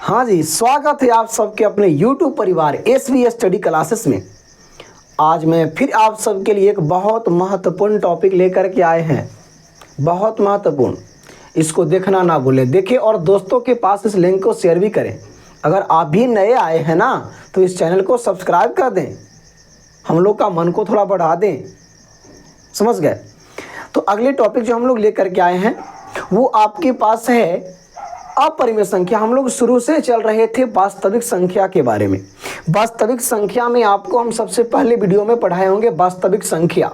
हाँ जी, स्वागत है आप सबके अपने YouTube परिवार SVS स्टडी क्लासेस में। आज मैं फिर आप सबके लिए एक बहुत महत्वपूर्ण टॉपिक लेकर के आए हैं। बहुत महत्वपूर्ण, इसको देखना ना भूलें, देखें और दोस्तों के पास इस लिंक को शेयर भी करें। अगर आप भी नए आए हैं ना तो इस चैनल को सब्सक्राइब कर दें, हम लोग का मन को थोड़ा बढ़ा दें, समझ गए। तो अगले टॉपिक जो हम लोग लेकर के आए हैं वो आपके पास है अपरिमेय संख्या। हम लोग शुरू से चल रहे थे वास्तविक संख्या के बारे में। वास्तविक संख्या में आपको हम सबसे पहले वीडियो में पढ़ाए होंगे वास्तविक संख्या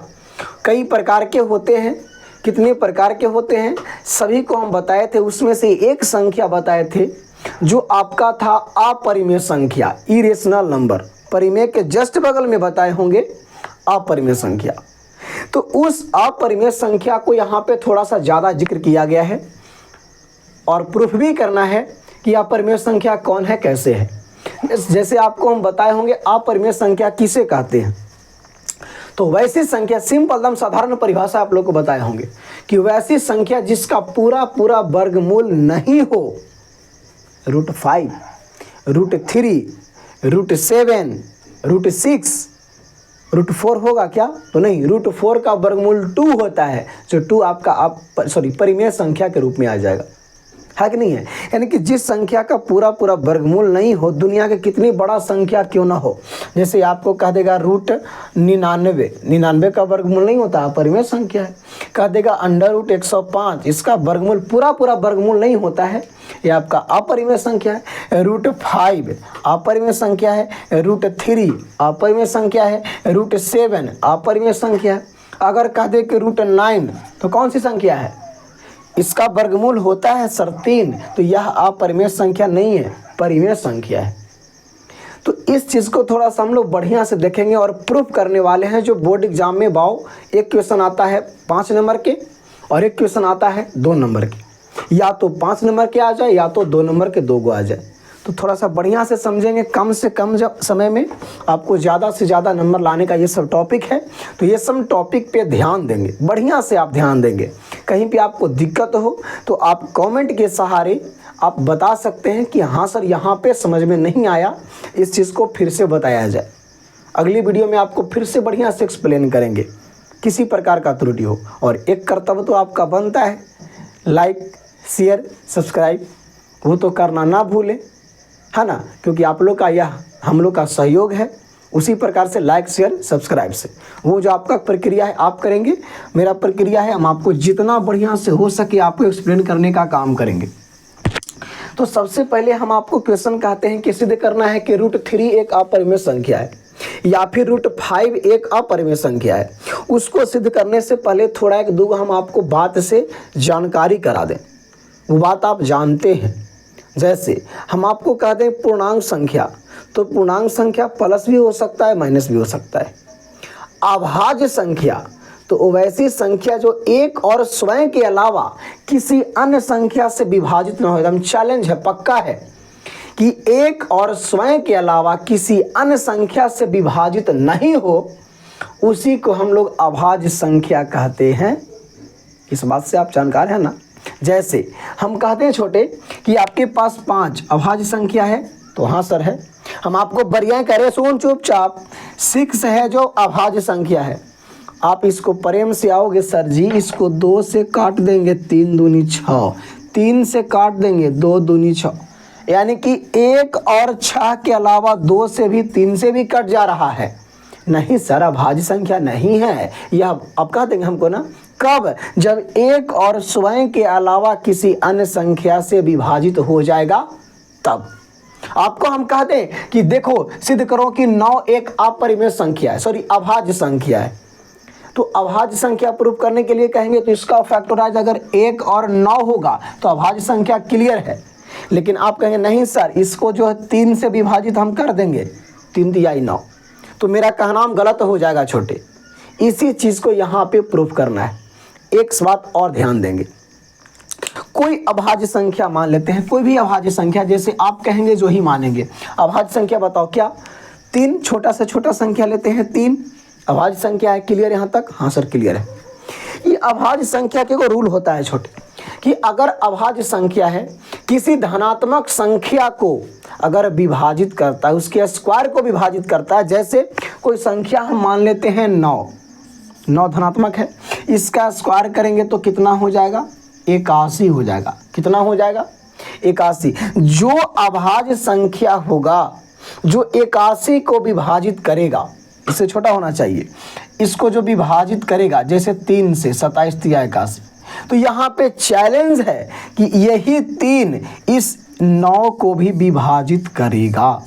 कई प्रकार के होते हैं, कितने प्रकार के होते हैं सभी को हम बताए थे। उसमें से एक संख्या बताए थे जो आपका था अपरिमेय संख्या, इरेशनल नंबर। परिमेय के जस्ट बगल में बताए होंगे अपरिमेय संख्या। तो उस अपरिमेय संख्या को यहाँ पे थोड़ा सा ज़्यादा जिक्र किया गया है और प्रूफ भी करना है कि अपरिमेय संख्या कौन है, कैसे है। जैसे आपको हम बताए होंगे अपरिमेय संख्या किसे कहते हैं। तो वैसी संख्या, सिंपल एकदम साधारण परिभाषा आप लोग को बताए होंगे कि वैसी संख्या जिसका पूरा पूरा वर्गमूल नहीं हो। √5, √3, √7, √6, √4 होगा क्या? तो नहीं, √4 का वर्गमूल 2 होता है, जो 2 आपका परिमेय संख्या के रूप में आ जाएगा, है कि नहीं है। यानी कि जिस संख्या का पूरा पूरा वर्गमूल नहीं हो, दुनिया के कितनी बड़ा संख्या क्यों ना हो। जैसे आपको कह देगा √99 का वर्गमूल नहीं होता, अपरिमेय संख्या है। कह देगा √105, इसका वर्गमूल पूरा पूरा वर्गमूल नहीं होता है, ये आपका अपरिमेय संख्या है। √5 अपरिमेय संख्या है, √3 अपरिमेय संख्या है, √7 अपरिमेय संख्या है। अगर कह दे कि √9 तो कौन सी संख्या है, इसका वर्गमूल होता है 3, तो यह अपरिमेय संख्या नहीं है, परिमेय संख्या है। तो इस चीज़ को थोड़ा सा हम लोग बढ़िया से देखेंगे और प्रूफ करने वाले हैं। जो बोर्ड एग्जाम में एक क्वेश्चन आता है 5 नंबर के और एक क्वेश्चन आता है 2 नंबर के, या तो 5 नंबर के आ जाए या तो 2 नंबर के 2 आ जाए। तो थोड़ा सा बढ़िया से समझेंगे, कम से कम जब समय में आपको ज़्यादा से ज़्यादा नंबर लाने का ये सब टॉपिक है। तो ये सब टॉपिक पे ध्यान देंगे, बढ़िया से आप ध्यान देंगे। कहीं पे आपको दिक्कत हो तो आप कमेंट के सहारे आप बता सकते हैं कि हाँ सर यहाँ पे समझ में नहीं आया, इस चीज़ को फिर से बताया जाए। अगली वीडियो में आपको फिर से बढ़िया से एक्सप्लेन करेंगे, किसी प्रकार का त्रुटि हो। और एक कर्तव्य तो आपका बनता है, लाइक शेयर सब्सक्राइब वो तो करना ना भूलें, है ना, क्योंकि आप लोग का यह हम लोग का सहयोग है। उसी प्रकार से लाइक शेयर सब्सक्राइब से वो जो आपका प्रक्रिया है आप करेंगे, मेरा प्रक्रिया है, हम आपको जितना बढ़िया से हो सके आपको एक्सप्लेन करने का काम करेंगे। तो सबसे पहले हम आपको क्वेश्चन कहते हैं कि सिद्ध करना है कि √3 एक अपरिमेय संख्या है या फिर √5 एक अपरिमेय संख्या है। उसको सिद्ध करने से पहले थोड़ा एक दो हम आपको बात से जानकारी करा दें, वो बात आप जानते हैं। जैसे हम आपको कह दें पूर्णांक संख्या, तो पूर्णांक संख्या प्लस भी हो सकता है, माइनस भी हो सकता है। अभाज्य संख्या, तो वैसी संख्या जो एक और स्वयं के अलावा किसी अन्य संख्या से विभाजित न हो। एकदम चैलेंज है, पक्का है कि एक और स्वयं के अलावा किसी अन्य संख्या से विभाजित नहीं हो, उसी को हम लोग अभाज्य संख्या कहते हैं। इस बात से आप जानकार हैं ना। जैसे हम कहते हैं छोटे कि आपके पास 5 अभाज्य संख्या है, तो हाँ सर है। हम आपको बढ़िया करें, सुन चुपचाप, 6 है जो अभाज्य संख्या है। आप इसको प्रेम से आओगे, सर जी इसको 2 से काट देंगे, 3 दूनी 6, 3 से काट देंगे 2 दूनी 6, यानी कि 1 और 6 के अलावा 2 से भी 3 से भी कट जा रहा है। नहीं सर अभाज्य संख्या नहीं है, यह अब कह देंगे हमको ना, कब? जब एक और स्वयं के अलावा किसी अन्य संख्या से विभाजित हो जाएगा तब। आपको हम कह दें कि देखो सिद्ध करो कि 9 एक अपरिमेय संख्या है, अभाज्य संख्या है। तो अभाज्य संख्या प्रूफ करने के लिए कहेंगे तो इसका फैक्टराइज अगर 1 और 9 होगा तो अभाज्य संख्या क्लियर है। लेकिन आप कहेंगे नहीं सर इसको जो है 3 से विभाजित हम कर देंगे, 3 दिया 9, तो मेरा कहना गलत हो जाएगा छोटे। इसी चीज़ को यहाँ पे प्रूफ करना है। एक बात और ध्यान देंगे, कोई अभाज्य संख्या मान लेते हैं, कोई भी अभाज्य संख्या, जैसे आप कहेंगे जो ही मानेंगे। अभाज्य संख्या बताओ क्या? 3 छोटा से छोटा संख्या लेते हैं, 3 अभाज्य संख्या है। क्लियर यहाँ तक? हाँ सर क्लियर है। ये अभाज्य संख्या के को रूल होता है छोटे कि अगर अभाज्य संख्या है किसी धनात्मक संख्या को अगर विभाजित करता है, उसके स्क्वायर को विभाजित करता है, जैसे कोई संख्या हम मान लेते हैं 9 धनात्मक है, इसका स्क्वायर करेंगे तो कितना हो जाएगा? 81 हो जाएगा। कितना हो जाएगा? 81। जो अभाज्य संख्या होगा जो 81 को विभाजित करेगा, इससे छोटा होना चाहिए, इसको जो विभाजित करेगा, जैसे 3 से 27 या 81, तो यहाँ पे चैलेंज है कि यही 3 इस 9 को भी विभाजित करेगा।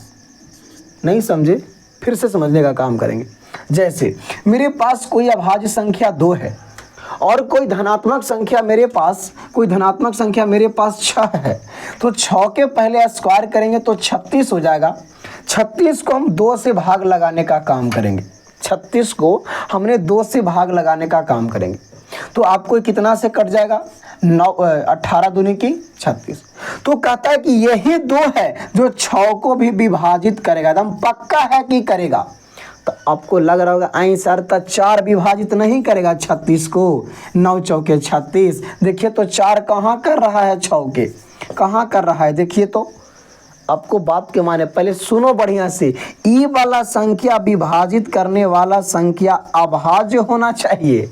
नहीं समझे? फिर से समझने का काम करेंगे। जैसे मेरे पास कोई अभाज्य संख्या 2 है और कोई धनात्मक संख्या मेरे पास 6 है, तो 6 के पहले स्क्वायर करेंगे तो 36 हो जाएगा। 36 को हम 2 से भाग लगाने का काम करेंगे। 36 को हमने 2 से भाग लगाने का काम करेंगे, तो आपको कितना से कट जाएगा? 18 दूनी की 36। तो कहता है कि यही 2 है जो 6 को भी विभाजित करेगा, एकदम पक्का है कि करेगा। तो आपको लग रहा होगा आई सर तो 4 विभाजित नहीं करेगा 36 को, 9 चौके 36। देखिए तो 4 कहाँ कर रहा है? 6 के कहाँ कर रहा है? देखिए तो आपको बात के माने पहले सुनो बढ़िया से। ई वाला संख्या विभाजित करने वाला संख्या अभाज्य होना चाहिए,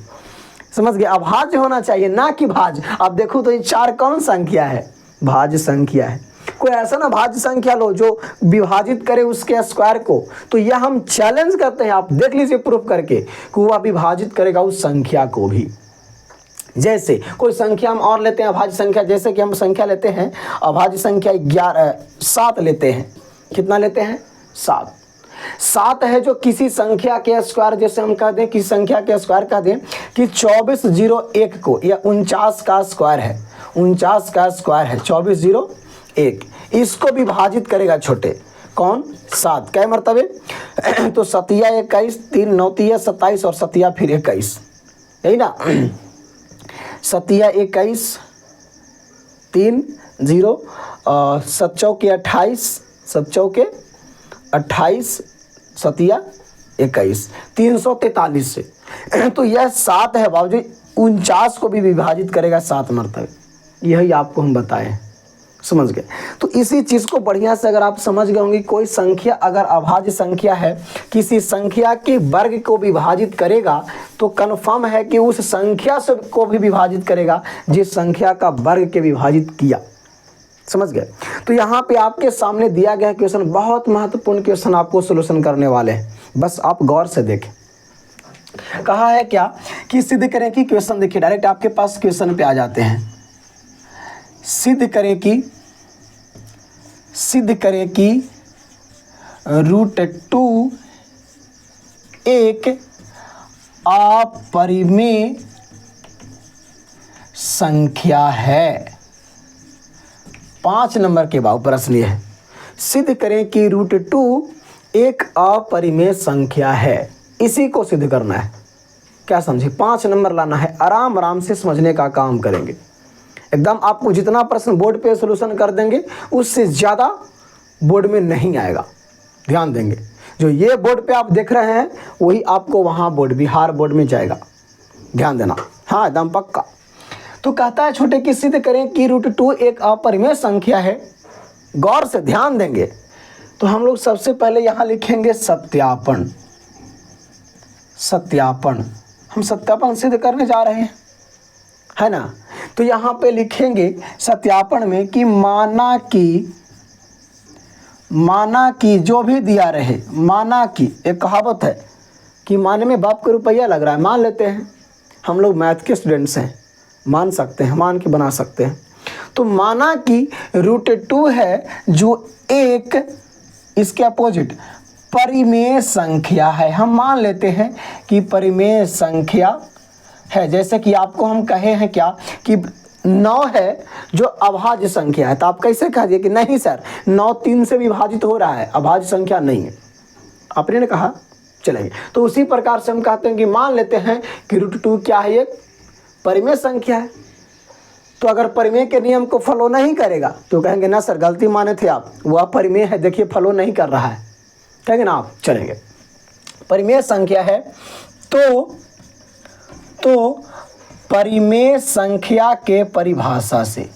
समझ गए? अभाज्य होना चाहिए, ना कि भाज्य। अब देखो तो ये 4 कौन संख्या है? भाज्य संख्या है। कोई ऐसा ना भाज्य संख्या लो जो विभाजित करे उसके स्क्वायर को, तो यह हम चैलेंज करते हैं। आप देख लीजिए प्रूफ करके कि वह विभाजित करेगा उस संख्या को भी। जैसे कोई संख्या हम और लेते हैं अभाज्य संख्या, जैसे कि हम संख्या लेते हैं अभाज्य संख्या 7 लेते हैं। कितना लेते हैं? 7 है जो किसी संख्या के स्क्वायर, जैसे हम कह दें किसी संख्या के स्क्वायर कह दें कि 2401 को, या 49 का स्क्वायर है, 49 का स्क्वायर है 2401, इसको विभाजित करेगा छोटे कौन? 7। कै मरतबे? तो 7 या 21, 3 9 या 27 और 7 या फिर 21, यही ना? 7 या 21, 3 0, 7 चौके 28, 7 चौके 28, 7 या 21, 343 से। तो यह 7 है बाबूजी, 49 को भी विभाजित करेगा 7 मरतबे। यही आपको हम बताएं, समझ गए? तो इसी चीज़ को बढ़िया से अगर आप समझ गए होंगे, कोई संख्या अगर अभाज्य संख्या है किसी संख्या के वर्ग को विभाजित करेगा तो कन्फर्म है कि उस संख्या से को भी विभाजित करेगा जिस संख्या का वर्ग के विभाजित किया। समझ गए? तो यहाँ पे आपके सामने दिया गया क्वेश्चन बहुत महत्वपूर्ण क्वेश्चन आपको सोल्यूशन करने वाले हैं, बस आप गौर से देखें। कहा है क्या कि सिद्ध करें कि, क्वेश्चन देखिए डायरेक्ट आपके पास क्वेश्चन पे आ जाते हैं। सिद्ध करें कि √2 एक अपरिमेय संख्या है। 5 नंबर के बाद प्रश्न यह है, सिद्ध करें कि √2 एक अपरिमेय संख्या है। इसी को सिद्ध करना है। क्या समझे? 5 नंबर लाना है, आराम आराम से समझने का काम करेंगे। एकदम आपको जितना प्रश्न बोर्ड पे सॉल्यूशन कर देंगे उससे ज़्यादा बोर्ड में नहीं आएगा, ध्यान देंगे। जो ये बोर्ड पे आप देख रहे हैं वही आपको वहाँ बोर्ड बिहार बोर्ड में जाएगा, ध्यान देना। हाँ एकदम पक्का। तो कहता है छोटे कि सिद्ध करें कि √2 एक अपरिमेय संख्या है। गौर से ध्यान देंगे। तो हम लोग सबसे पहले यहाँ लिखेंगे सत्यापन। हम सत्यापन सिद्ध करने जा रहे हैं, है ना? तो यहाँ पे लिखेंगे सत्यापन में कि माना कि जो भी दिया रहे, माना कि एक कहावत है कि माने में बाप का रुपया लग रहा है, मान लेते हैं। हम लोग मैथ के स्टूडेंट्स हैं, मान सकते हैं, मान के बना सकते हैं। तो माना कि √2 है जो एक इसके अपोजिट परिमेय संख्या है। हम मान लेते हैं कि परिमेय संख्या है। जैसे कि आपको हम कहे हैं क्या कि 9 है जो अभाज्य संख्या है, तो आप कैसे कह दिए कि नहीं सर 9 3 से विभाजित हो रहा है, अभाज्य संख्या नहीं है, आपने कहा चलेंगे। तो उसी प्रकार से हम कहते हैं कि मान लेते हैं कि √2 क्या है? एक परिमेय संख्या है। तो अगर परिमेय के नियम को फॉलो नहीं करेगा तो कहेंगे ना सर गलती माने थे आप, वह परिमेय है, देखिए फॉलो नहीं कर रहा है, कहेंगे ना आप। चलेंगे, परिमेय संख्या है तो परिमेय संख्या के परिभाषा से,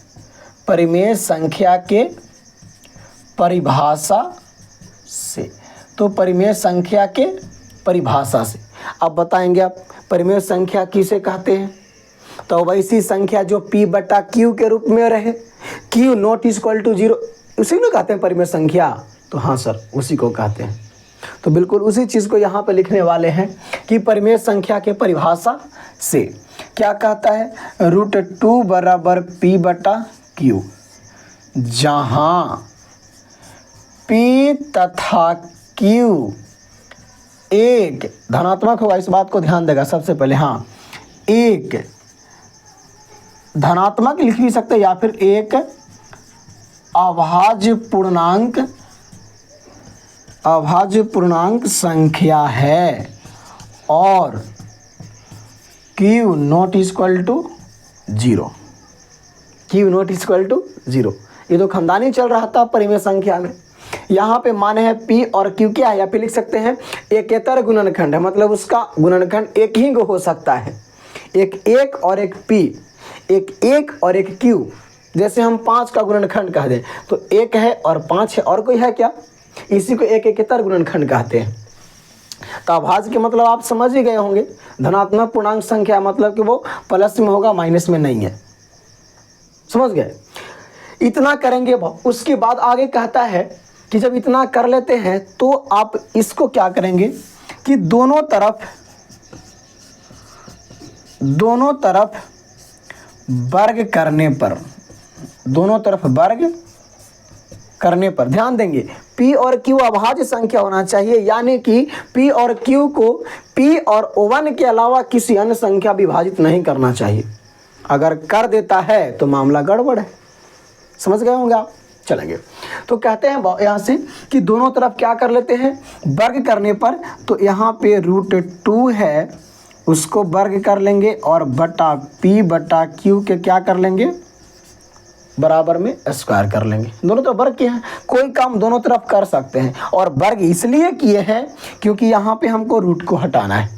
परिमेय संख्या के परिभाषा से, तो परिमेय संख्या के परिभाषा से अब बताएंगे आप परिमेय संख्या किसे कहते हैं। तो वैसी संख्या जो p बटा q के रूप में रहे, q नॉट इक्वल टू 0, उसी को कहते हैं परिमेय संख्या। तो हाँ सर, उसी को कहते हैं। तो बिल्कुल उसी चीज़ को यहाँ पे लिखने वाले हैं कि परिमेय संख्या के परिभाषा से क्या कहता है, √2 बराबर p बटा q, जहाँ p तथा q एक धनात्मक होगा, इस बात को ध्यान देगा सबसे पहले। हाँ, एक धनात्मक लिख भी सकते हैं या फिर एक अभाज्य पूर्णांक संख्या है और q not equal to 0, q not equal to 0। ये तो खानदानी चल रहा था परिमेय संख्या में। यहाँ पे माने हैं p और q क्या है, या फिर लिख सकते हैं एकेतर गुणनखंड है, मतलब उसका गुणनखंड एक ही हो सकता है, एक और एक p, एक और एक q। जैसे हम 5 का गुणनखंड कह दें तो 1 है और 5 है, और कोई है क्या, इसी को एकेतर गुणनखंड कहते हैं। तो अभाज्य के मतलब आप समझ ही गए होंगे, धनात्मक पूर्णांक संख्या मतलब कि वो प्लस में होगा, माइनस में नहीं है, समझ गए। इतना करेंगे, उसके बाद आगे कहता है कि जब इतना कर लेते हैं तो आप इसको क्या करेंगे कि दोनों तरफ वर्ग करने पर ध्यान देंगे। p और q अभाज्य संख्या होना चाहिए, यानी कि p और q को p और 1 के अलावा किसी अन्य संख्या विभाजित नहीं करना चाहिए। अगर कर देता है तो मामला गड़बड़ है, समझ गए होंगे आप। चलेंगे तो कहते हैं यहाँ से कि दोनों तरफ क्या कर लेते हैं, वर्ग करने पर। तो यहाँ पे √2 है, उसको वर्ग कर लेंगे और बटा p बटा q के क्या कर लेंगे, बराबर में स्क्वायर कर लेंगे। दोनों तरफ वर्ग किए हैं, कोई काम दोनों तरफ कर सकते हैं, और वर्ग इसलिए किए हैं क्योंकि यहाँ पे हमको रूट को हटाना है,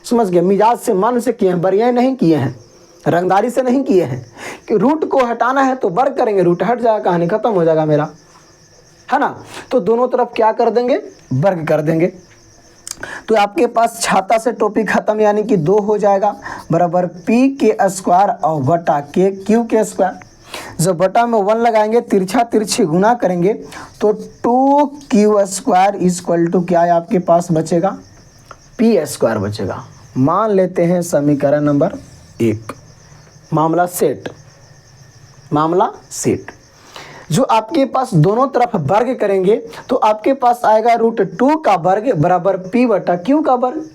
समझ गए। मिजाज से, मन से किए हैं, बरियाई नहीं किए हैं, रंगदारी से नहीं किए हैं। कि रूट को हटाना है तो वर्ग करेंगे, रूट हट जाएगा, कहानी खत्म हो जाएगा मेरा, है ना। तो दोनों तरफ क्या कर देंगे, वर्ग कर देंगे। तो आपके पास छाता से टोपी खत्म, यानी कि 2 हो जाएगा, बराबर p के स्क्वायर और बटा के q के स्क्वायर। जब बटा में 1 लगाएंगे, तिरछा तिरछी गुना करेंगे तो 2q स्क्वायर इक्वल टू क्या है आपके पास बचेगा, p स्क्वायर बचेगा। मान लेते हैं समीकरण नंबर 1, मामला सेट। जो आपके पास दोनों तरफ वर्ग करेंगे तो आपके पास आएगा √2 का वर्ग बराबर p बटा q का वर्ग।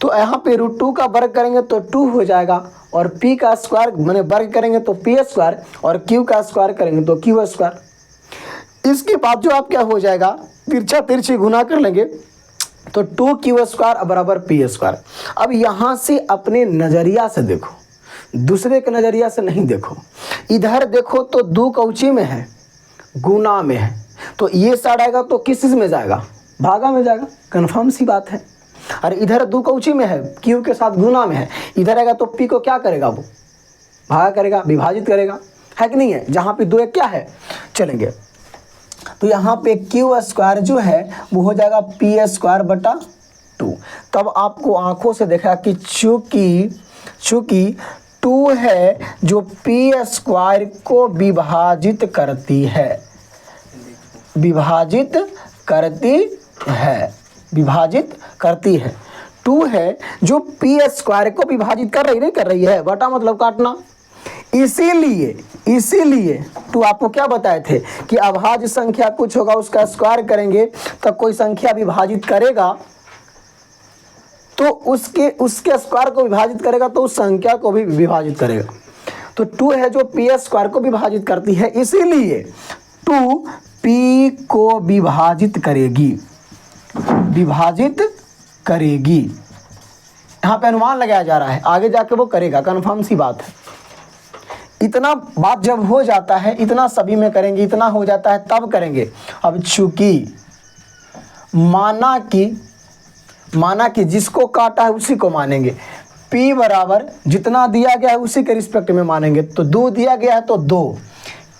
तो यहाँ पे √2 का वर्ग करेंगे तो 2 हो जाएगा, और p का स्क्वायर मैंने वर्ग करेंगे तो p स्क्वायर, और q का स्क्वायर करेंगे तो q स्क्वायर। इसके बाद जो आप क्या हो जाएगा, तिरछा तिरछी गुना कर लेंगे तो 2q स्क्वायर बराबर p स्क्वायर। अब यहाँ से अपने नज़रिया से देखो, दूसरे के नज़रिया से नहीं देखो। इधर देखो तो 2 कौची में है, गुना में है, तो ये साइड आएगा तो किस में जाएगा, भागा में जाएगा, कन्फर्म सी बात है। और इधर 2 कौची में है, q के साथ गुना में है, इधर आएगा तो p को क्या करेगा, वो भागा करेगा, विभाजित करेगा, है कि नहीं है। जहाँ पे 2 एक क्या है, चलेंगे तो यहाँ पे q स्क्वायर जो है वो हो जाएगा p स्क्वायर बटा 2। तब आपको आंखों से देखा कि चूँकि 2 है जो p स्क्वायर को विभाजित करती है। 2 है जो p स्क्वायर को विभाजित कर रही है, बटा मतलब काटना। इसीलिए तो आपको क्या बताए थे कि अभाज्य संख्या कुछ होगा, उसका स्क्वायर करेंगे तब कोई संख्या विभाजित करेगा, तो उसके स्क्वायर को विभाजित करेगा तो उस संख्या को भी विभाजित करेगा। तो 2 है जो p स्क्वायर को विभाजित करती है, इसीलिए 2 p को विभाजित करेगी। यहाँ पे अनुमान लगाया जा रहा है, आगे जाके वो करेगा, कन्फर्म सी बात है। इतना बात जब हो जाता है, इतना सभी में करेंगे, इतना हो जाता है तब करेंगे। अब चूंकि माना कि जिसको काटा है उसी को मानेंगे, P बराबर जितना दिया गया है उसी के रिस्पेक्ट में मानेंगे। तो 2 दिया गया है तो 2,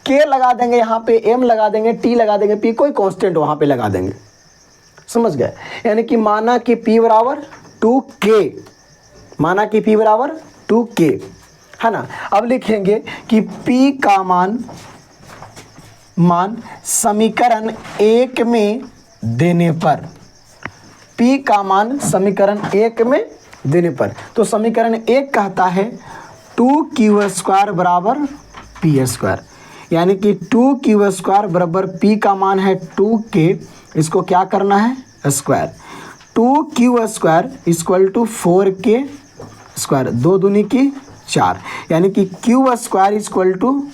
K लगा देंगे यहाँ पे, M लगा देंगे, T लगा देंगे, P कोई कांस्टेंट वहाँ पे लगा देंगे। समझ गए? यानी कि माना कि P बराबर 2K, माना कि P बराबर 2K, है ना। अब लिखेंगे कि P का मान समीकरण 1 में देने पर, P का मान समीकरण 1 में देने पर, तो समीकरण 1 कहता है 2Q² बराबर P², यानी कि 2Q² बराबर P का मान है 2K, इसको क्या करना है square, 2Q² equal to 4K square, 2 दूनी की 4, यानी कि Q² equal to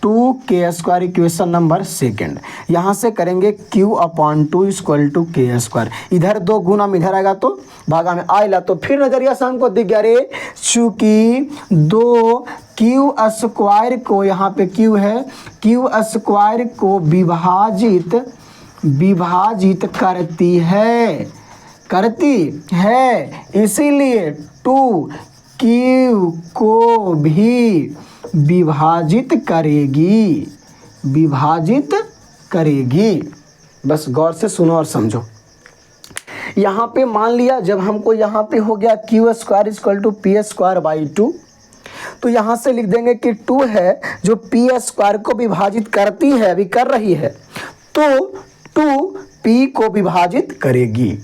2K² equation number second. यहाँ से करेंगे Q/2 इक्वल टू K², इधर 2 गुना में इधर आएगा तो भागा में आएगा, तो फिर नजरिया से हमको दिख गया रे, चूंकि 2Q² को, यहाँ पे Q है, Q² को विभाजित करती है, इसीलिए 2Q को भी विभाजित करेगी। बस गौर से सुनो और समझो। यहाँ पे मान लिया जब हमको यहाँ पे हो गया Q² इक्वल टू P²/2, तो यहाँ से लिख देंगे कि 2 है जो P² को विभाजित करती है, अभी कर रही है, तो 2 P को विभाजित करेगी।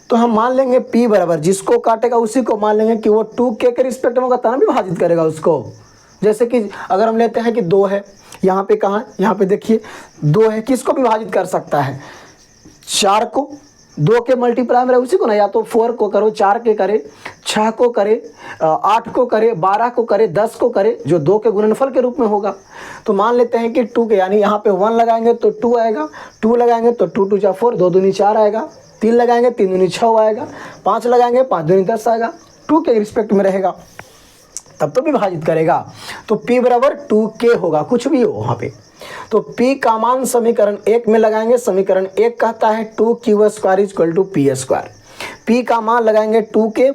तो हम मान लेंगे P बराबर, जिसको काटेगा उसी को मान लेंगे कि वो 2K के रिस्पेक्ट में होगा, तब विभाजित करेगा उसको। जैसे कि अगर हम लेते हैं कि 2 है, यहाँ पे कहाँ, यहाँ पे देखिए 2 है, किसको विभाजित कर सकता है, 4 को, 2 के मल्टीप्लाई में उसी को ना, या तो 4 को करो, 4 के करे, 6 को करे, 8 को करे, 12 को करे, 10 को करे, जो 2 के गुणनफल के रूप में होगा। तो मान लेते हैं कि 2 के, यानी यहाँ पे 1 लगाएंगे तो 2 आएगा, 2 लगाएंगे तो 2 2 4, 2 दूनी 4 आएगा, 3 लगाएंगे 3 दूनी 6 आएगा, 5 लगाएंगे 5 दूनी 10 आएगा, 2 के रिस्पेक्ट में रहेगा, तब तो विभाजित करेगा। तो P बराबर 2K होगा, कुछ भी हो वहाँ पे। तो P का मान समीकरण 1 में लगाएंगे, समीकरण 1 कहता है 2Q² equal to P²। P का मान लगाएंगे 2K,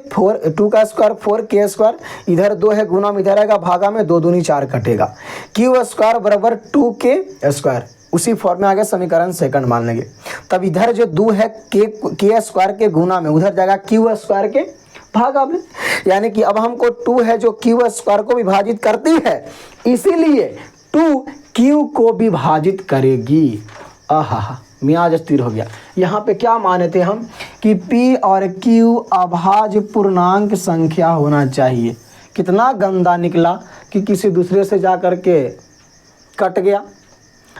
2 का स्क्वायर 4K², इधर 2 है, गुना में इधर आएगा, भागा में 2 दूनी 4 कटेगा, Q² बराबर 2K², उसी फॉर्म में आ गया, समीकरण सेकंड मान लेंगे। तब इधर जो 2 है K² के गुना में, उधर जाएगा Q² के भागा में, यानी कि अब हमको 2 है जो Q² को विभाजित करती है, इसीलिए 2 Q को विभाजित करेगी। आहा, मियाज स्थिर हो गया। यहाँ पे क्या माने थे हम कि P और Q अभाज्य पूर्णांक संख्या होना चाहिए। कितना गंदा निकला कि किसी दूसरे से जा कर के कट गया।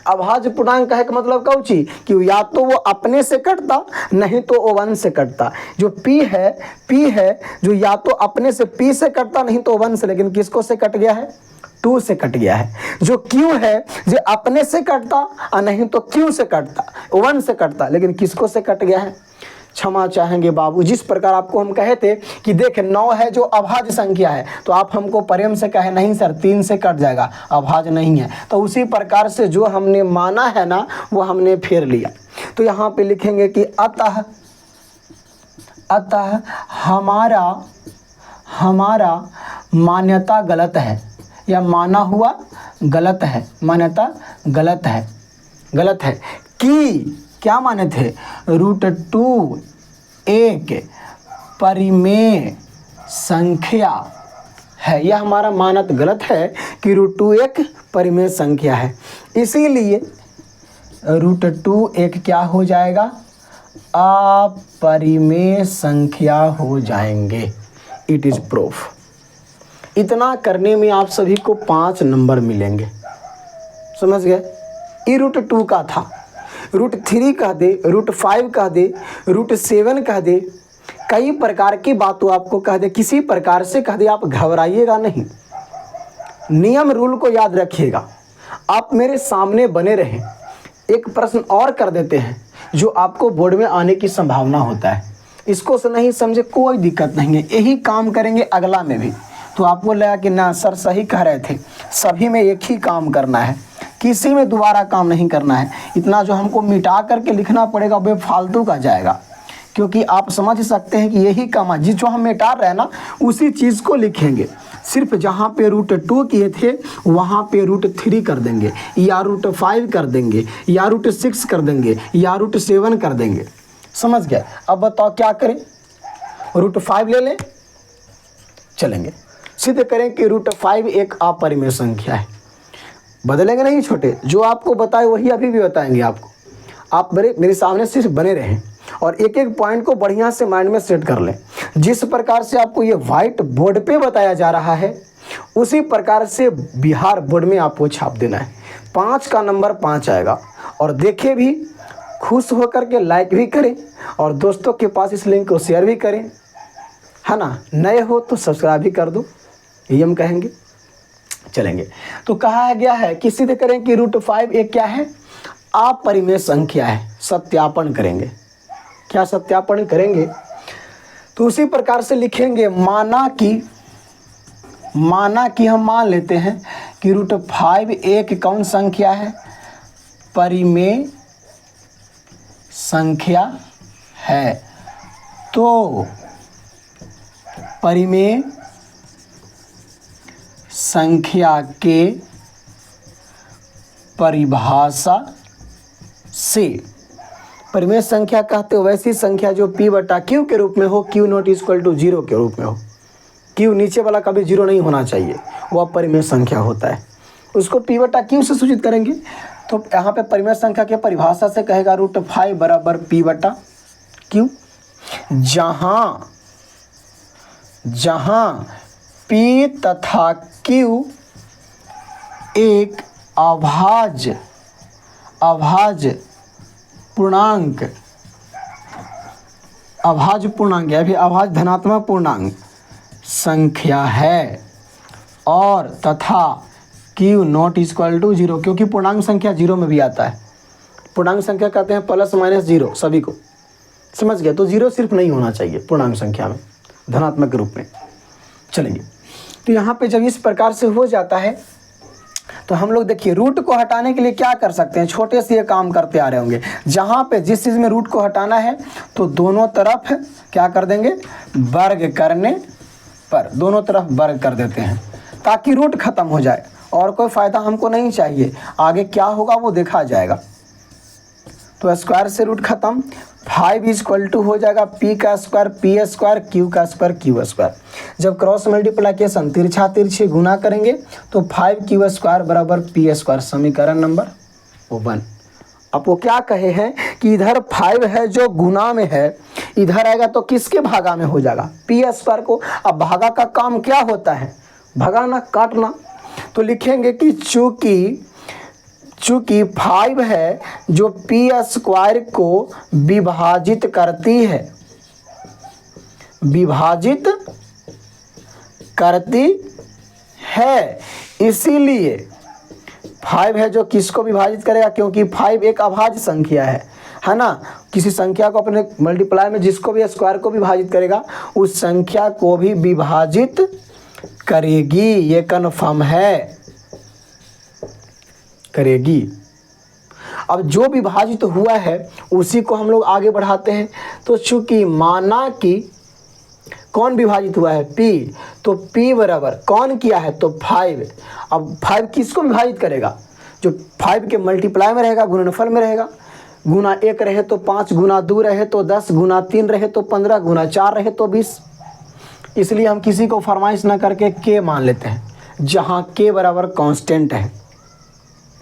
अभाज्य पूर्णांक कहे का मतलब कौची कि या तो वो अपने से कटता, नहीं तो वो 1 से कटता। जो P है जो या तो अपने से P से कटता, नहीं तो 1 से, लेकिन किसको से कट गया है, 2 से कट गया है। जो Q है जो अपने से कटता और नहीं तो Q से कटता, 1 से कटता, लेकिन किसको से कट गया है, क्षमा चाहेंगे बाबू। जिस प्रकार आपको हम कहे थे कि देख 9 है जो अभाज्य संख्या है, तो आप हमको प्रेम से कहे नहीं सर 3 से कट जाएगा, अभाज्य नहीं है, तो उसी प्रकार से जो हमने माना है ना वो हमने फेर लिया। तो यहाँ पे लिखेंगे कि अतः हमारा मान्यता गलत है, या माना हुआ गलत है, मान्यता गलत है कि क्या माने थे, √2 एक परिमेय संख्या है। यह हमारा मानत गलत है कि √2 एक परिमेय संख्या है, इसीलिए √2 एक क्या हो जाएगा, अपरिमेय संख्या हो जाएंगे। It is proof. इतना करने में आप सभी को 5 नंबर मिलेंगे, समझ गए। ये √2 का था, √3 कह दे, √5 कह दे, √7 कह दे, कई प्रकार की बातों आपको कह दे, किसी प्रकार से कह दे, आप घबराइएगा नहीं। नियम रूल को याद रखिएगा। आप मेरे सामने बने रहें। एक प्रश्न और कर देते हैं जो आपको बोर्ड में आने की संभावना होता है, इसको से नहीं समझे कोई दिक्कत नहीं है, यही काम करेंगे अगला में भी। तो आपको लगा कि ना सर सही कह रहे थे, सभी में एक ही काम करना है, किसी में दोबारा काम नहीं करना है। इतना जो हमको मिटा करके लिखना पड़ेगा वे फालतू का जाएगा, क्योंकि आप समझ सकते हैं कि यही काम जिस जो हम मिटा रहे हैं ना उसी चीज़ को लिखेंगे। सिर्फ जहाँ पे √2 किए थे वहाँ पे √3 कर देंगे, या √5 कर देंगे, या √6 कर देंगे, या √7 कर देंगे। समझ गए? अब बताओ क्या करें? √5 ले लें, चलेंगे। सिद्ध करें कि √5 एक अपरिमेय संख्या है। बदलेंगे नहीं छोटे, जो आपको बताए वही अभी भी बताएंगे आपको। आप मेरे सामने सिर्फ बने रहें और एक एक पॉइंट को बढ़िया से माइंड में सेट कर लें। जिस प्रकार से आपको ये व्हाइट बोर्ड पे बताया जा रहा है उसी प्रकार से बिहार बोर्ड में आपको छाप देना है। 5 का नंबर 5 आएगा। और देखे भी, खुश होकर के लाइक भी करें और दोस्तों के पास इस लिंक को शेयर भी करें, है ना। नए हो तो सब्सक्राइब भी कर दो, ये हम कहेंगे। चलेंगे। तो कहा गया है कि सिद्ध करें कि √5 एक क्या है? अपरिमेय संख्या है। सत्यापन करेंगे। क्या सत्यापन करेंगे? तो उसी प्रकार से लिखेंगे, माना कि हम मान लेते हैं कि √5 एक कौन संख्या है? परिमेय संख्या है। तो परिमेय संख्या के परिभाषा से, परिमेय संख्या कहते हो वैसी संख्या जो P/Q के रूप में हो, Q ≠ 0 के रूप में हो। Q नीचे वाला कभी 0 नहीं होना चाहिए, वह परिमेय संख्या होता है। उसको P/Q से सूचित करेंगे। तो यहाँ पे परिमेय संख्या के परिभाषा से कहेगा √5 बराबर P/Q, जहाँ P तथा Q एक अभाज्य पूर्णांक या फिर अभाज्य धनात्मक पूर्णांक संख्या है, और तथा Q ≠ 0, क्योंकि पूर्णांक संख्या 0 में भी आता है। पूर्णांक संख्या कहते हैं +-0 सभी को। समझ गए? तो 0 सिर्फ नहीं होना चाहिए पूर्णांक संख्या में, धनात्मक के रूप में। चलेंगे। तो यहाँ पे जब इस प्रकार से हो जाता है तो हम लोग देखिए रूट को हटाने के लिए क्या कर सकते हैं। छोटे से ये काम करते आ रहे होंगे। जहाँ पे जिस चीज़ में रूट को हटाना है तो दोनों तरफ क्या कर देंगे? वर्ग करने पर दोनों तरफ वर्ग कर देते हैं ताकि रूट खत्म हो जाए। और कोई फ़ायदा हमको नहीं चाहिए, आगे क्या होगा वो देखा जाएगा। तो स्क्वायर से रूट खत्म। 5 = हो जाएगा P² P² Q²। जब क्रॉस मल्टीप्लिकेशन तिरछे गुना करेंगे तो 5Q² बराबर P²। समीकरण नंबर 1। अब वो क्या कहे हैं कि इधर 5 है जो गुना में है, इधर आएगा तो किसके भागा में हो जाएगा? P² को। अब भागा का काम क्या होता है? भगाना, काटना। तो लिखेंगे कि चूंकि 5 है जो P² को विभाजित करती है, इसीलिए 5 है जो किसको विभाजित करेगा? क्योंकि 5 एक अभाज्य संख्या है ना। किसी संख्या को अपने मल्टीप्लाई में जिसको भी स्क्वायर को विभाजित करेगा उस संख्या को भी विभाजित करेगी, ये कन्फर्म है, करेगी। अब जो विभाजित हुआ है उसी को हम लोग आगे बढ़ाते हैं। तो चूंकि माना कि कौन विभाजित हुआ है? P, तो P बराबर कौन किया है? तो 5। अब 5 किसको विभाजित करेगा? जो 5 के मल्टीप्लाई में रहेगा, गुणनफल में रहेगा। गुना 1 रहे तो 5, गुना 2 रहे तो 10, गुना 3 रहे तो 15, गुना 4 रहे तो 20। इसलिए हम किसी को फरमाइश ना करके K मान लेते हैं, जहाँ K बराबर कांस्टेंट है।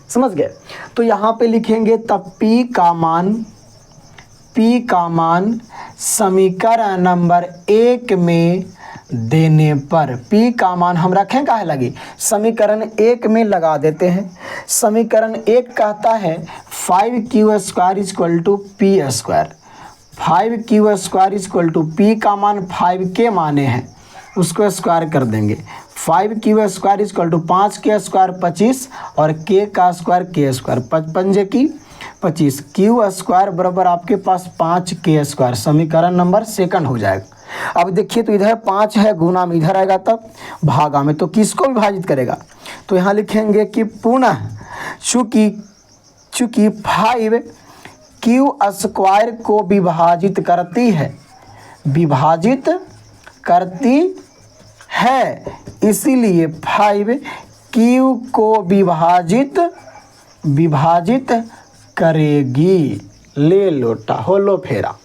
समझ गए? तो यहाँ पे लिखेंगे तब P का मान समीकरण नंबर 1 में देने पर, P का मान हम रखें काहे लगी? समीकरण 1 में लगा देते हैं। समीकरण 1 कहता है 5Q² = P²। 5Q² P का मान 5 के माने हैं, उसको स्क्वायर कर देंगे। 5Q² = 5K² 25 और K² K²। 55 की 25, Q² बराबर आपके पास 5K²। समीकरण नंबर 2 हो जाएगा। अब देखिए तो इधर 5 है, गुना में इधर आएगा तब भागा में, तो किसको विभाजित करेगा? तो यहाँ लिखेंगे कि पुनः चूँकि 5 क्यू स्क्वायर को विभाजित करती है, विभाजित करती है, इसीलिए 5 क्यू को विभाजित करेगी। ले लोटा हो लो फेरा।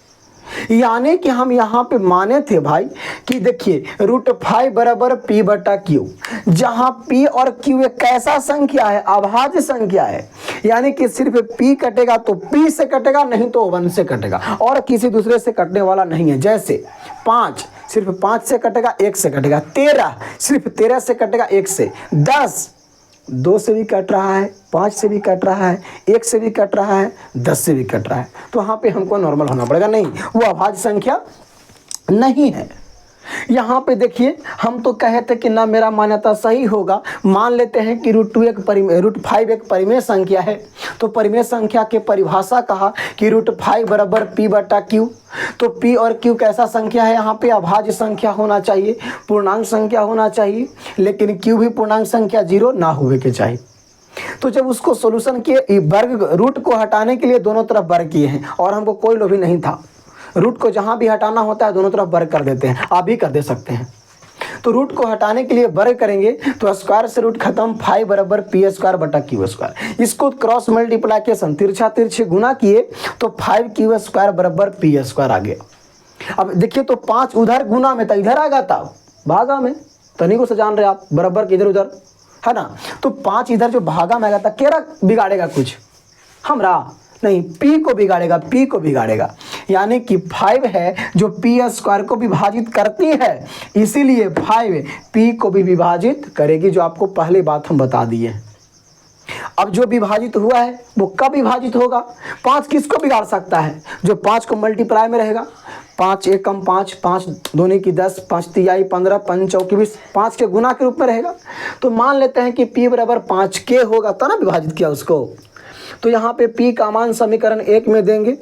यानी कि हम यहाँ पे माने थे भाई कि देखिए √5 बराबर P बटा Q, जहाँ P और Q एक कैसा संख्या है, अभाज्य संख्या है। यानी कि सिर्फ P कटेगा तो P से कटेगा, नहीं तो 1 से कटेगा, और किसी दूसरे से कटने वाला नहीं है। जैसे 5 सिर्फ 5 से कटेगा, 1 से कटेगा। 13 सिर्फ 13 से कटेगा, 1 से। 10 2 से भी कट रहा है, 5 से भी कट रहा है, 1 से भी कट रहा है, 10 से भी कट रहा है। तो वहाँ पे हमको नॉर्मल होना पड़ेगा, नहीं वो अभाज्य संख्या नहीं है। यहाँ पे देखिए हम तो कहे थे कि ना मेरा मान्यता सही होगा, मान लेते हैं कि √5 एक परिमेय संख्या है। तो परिमेय संख्या के परिभाषा कहा कि √5 बराबर P बटा Q। तो P और Q कैसा संख्या है, यहाँ पे अभाज्य संख्या होना चाहिए, पूर्णांक संख्या होना चाहिए, लेकिन Q भी पूर्णांक संख्या 0 ना हुए के चाहिए। तो जब उसको सोल्यूशन किए, वर्ग रूट को हटाने के लिए दोनों तरफ वर्ग किए हैं, और हमको कोई लोभी नहीं था। रूट को जहाँ भी हटाना होता है दोनों तरफ वर्ग कर देते हैं, आप भी कर दे सकते हैं। तो रूट को हटाने के लिए वर्ग करेंगे तो स्क्वायर से रूट खत्म, 5 बराबर P स्क्वायर बटा Q स्क्वायर। इसको क्रॉस मल्टीप्लिकेशन तिरछा तिरछे गुना किए तो 5Q स्क्वायर बराबर P स्क्वायर आ गया। अब देखिए तो 5 उधर गुना में था, इधर आ गया था भागा में, तनी को से जान रहे आप, बराबर इधर उधर है ना। तो 5 इधर जो भागा में आ गया था, केरा बिगाड़ेगा कुछ हमरा नहीं, P को बिगाड़ेगा, P को बिगाड़ेगा। यानी कि 5 है जो P स्क्वायर को विभाजित करती है, इसीलिए 5 P को भी विभाजित करेगी, जो आपको पहले बात हम बता दिए। अब जो विभाजित हुआ है वो कब विभाजित होगा? 5 किसको बिगाड़ सकता है? जो 5 को मल्टीप्लाई में रहेगा, 5 एकम 5, 5 दूनी की 10, 5 तिहाई 15, 5 चौकी 20, 5 के गुना के रूप में रहेगा। तो मान लेते हैं कि P बराबर 5K होगा, तो ना विभाजित किया उसको। तो यहाँ पे P का मान समीकरण 1 में देंगे,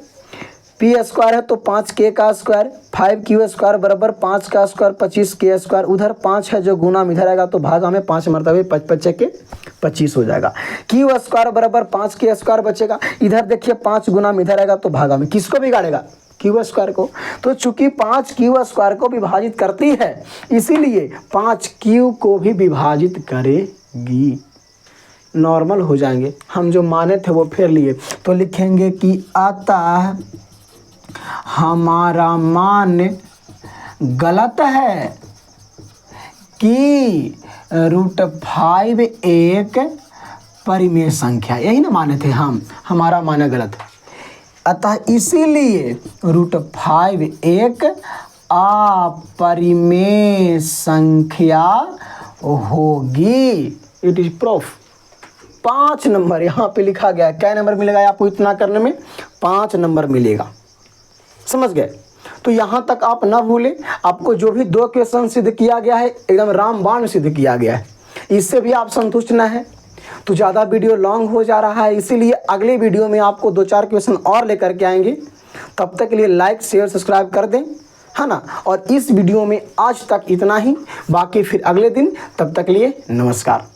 P स्क्वायर है तो 5K का स्क्वायर, 5Q स्क्वायर बराबर 5 का स्क्वायर 25K स्क्वायर। उधर 5 है जो गुना में इधर आएगा तो भागा में 5 मरतबे 5 के 25 हो जाएगा। Q स्क्वायर बराबर 5K स्क्वायर बचेगा, इधर देखिए 5 गुना में इधर आएगा तो भागा में किसको बिगाड़ेगा? Q स्क्वायर को। तो चूंकि 5Q स्क्वायर को विभाजित करती है, इसीलिए 5Q को भी विभाजित करेगी। नॉर्मल हो जाएंगे, हम जो माने थे वो फेर लिए। तो लिखेंगे कि अतः हमारा मान गलत है कि √5 एक परिमेय संख्या, यही ना माने थे हम, हमारा मान गलत है। अतः इसीलिए √5 एक अपरिमेय संख्या होगी। It is proof. 5 नंबर यहाँ पे लिखा गया है। क्या नंबर मिलेगा आपको इतना करने में? 5 नंबर मिलेगा। समझ गए? तो यहाँ तक आप ना भूलें, आपको जो भी 2 क्वेश्चन सिद्ध किया गया है एकदम रामबाण सिद्ध किया गया है, इससे भी आप संतुष्ट ना है तो ज़्यादा वीडियो लॉन्ग हो जा रहा है, इसीलिए अगले वीडियो में आपको 2-4 क्वेश्चन और लेकर के आएंगे। तब तक के लिए लाइक शेयर सब्सक्राइब कर दें, है ना। और इस वीडियो में आज तक इतना ही, बाकी फिर अगले दिन। तब तक के लिए नमस्कार।